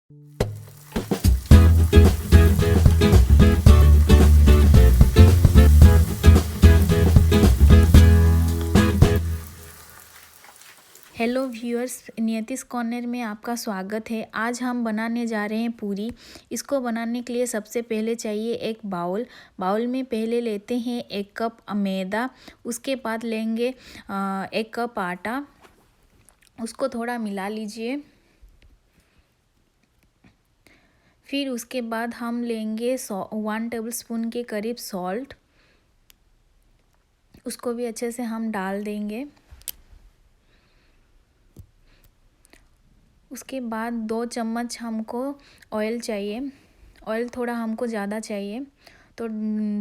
Hello viewers, Niyati's corner में आपका स्वागत है। आज हम बनाने जा रहे हैं पूरी। इसको बनाने के लिए सबसे पहले चाहिए एक बाउल में पहले लेते हैं 1 कप मैदा। उसके बाद लेंगे 1 कप आटा। उसको थोड़ा मिला लीजिए। फिर उसके बाद हम लेंगे 1 टेबलस्पून के करीब सॉल्ट। उसको भी अच्छे से हम डाल देंगे। उसके बाद 2 चम्मच हमको ऑयल चाहिए। ऑयल थोड़ा हमको ज़्यादा चाहिए, तो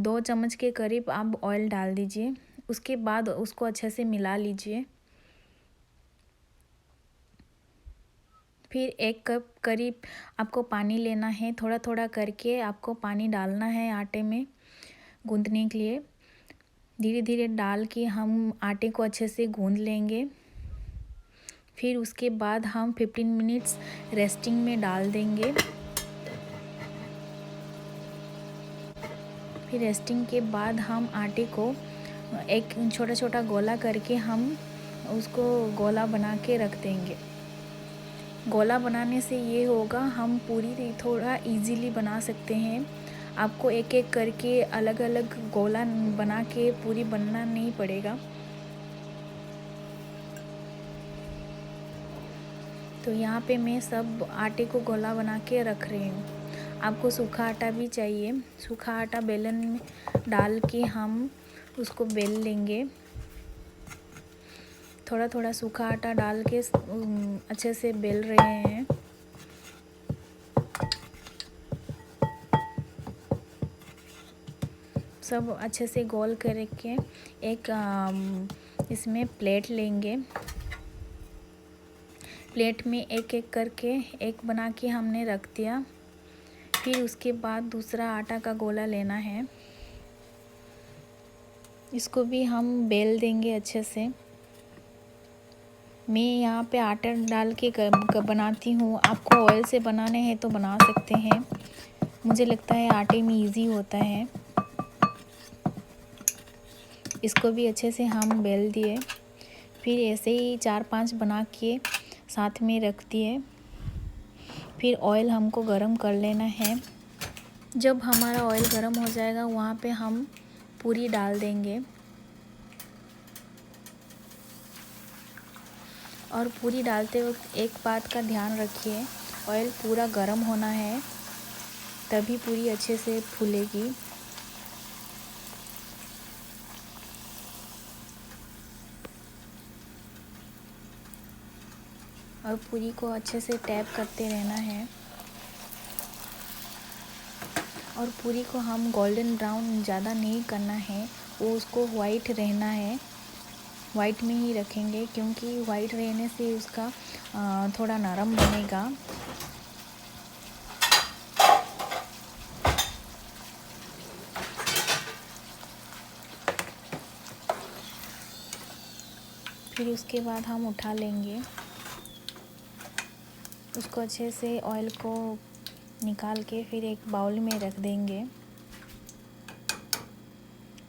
2 चम्मच के करीब आप ऑयल डाल दीजिए। उसके बाद उसको अच्छे से मिला लीजिए। फिर 1 कप करीब आपको पानी लेना है। थोड़ा थोड़ा करके आपको पानी डालना है आटे में गूंदने के लिए। धीरे धीरे डाल के हम आटे को अच्छे से गूंद लेंगे। फिर उसके बाद हम 15 मिनट्स रेस्टिंग में डाल देंगे। फिर रेस्टिंग के बाद हम आटे को एक छोटा छोटा गोला करके हम उसको गोला बना के रख देंगे। गोला बनाने से ये होगा, हम पूरी थोड़ा इजीली बना सकते हैं। आपको एक एक करके अलग अलग गोला बना के पूरी बनना नहीं पड़ेगा। तो यहाँ पे मैं सब आटे को गोला बना के रख रही हूँ। आपको सूखा आटा भी चाहिए। सूखा आटा बेलन में डाल के हम उसको बेल लेंगे। थोड़ा थोड़ा सूखा आटा डाल के अच्छे से बेल रहे हैं। सब अच्छे से गोल करके एक इसमें प्लेट लेंगे। प्लेट में एक एक करके एक बना के हमने रख दिया। फिर उसके बाद दूसरा आटा का गोला लेना है। इसको भी हम बेल देंगे अच्छे से। मैं यहाँ पे आटा डाल के बनाती हूँ। आपको ऑयल से बनाने हैं तो बना सकते हैं। मुझे लगता है आटे में इजी होता है। इसको भी अच्छे से हम बेल दिए। फिर ऐसे ही 4-5 बना के साथ में रख दिए। फिर ऑयल हमको गरम कर लेना है। जब हमारा ऑयल गरम हो जाएगा, वहाँ पे हम पूरी डाल देंगे। और पूरी डालते वक्त एक बात का ध्यान रखिए, ऑयल पूरा गरम होना है, तभी पूरी अच्छे से फूलेगी। और पूरी को अच्छे से टैप करते रहना है। और पूरी को हम गोल्डन ब्राउन ज़्यादा नहीं करना है, वो उसको वाइट रहना है। वाइट में ही रखेंगे, क्योंकि वाइट रहने से उसका थोड़ा नरम बनेगा। फिर उसके बाद हम उठा लेंगे। उसको अच्छे से ऑयल को निकाल के फिर एक बाउल में रख देंगे।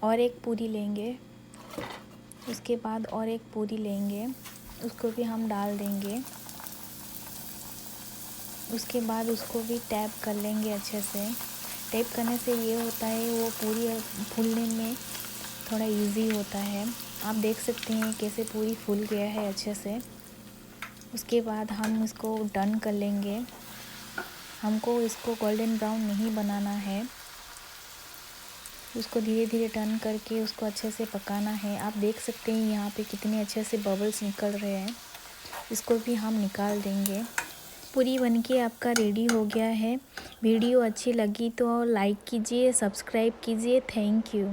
और एक पूरी लेंगे। उसके बाद और एक पूरी लेंगे, उसको भी हम डाल देंगे। उसके बाद उसको भी टैप कर लेंगे अच्छे से। टैप करने से ये होता है, वो पूरी फूलने में थोड़ा इजी होता है। आप देख सकते हैं कैसे पूरी फूल गया है अच्छे से। उसके बाद हम इसको डन कर लेंगे। हमको इसको गोल्डन ब्राउन नहीं बनाना है। उसको धीरे धीरे टर्न करके उसको अच्छे से पकाना है। आप देख सकते हैं यहाँ पे कितने अच्छे से बबल्स निकल रहे हैं। इसको भी हम निकाल देंगे। पूरी बनके आपका रेडी हो गया है। वीडियो अच्छी लगी तो लाइक कीजिए, सब्सक्राइब कीजिए। Thank you.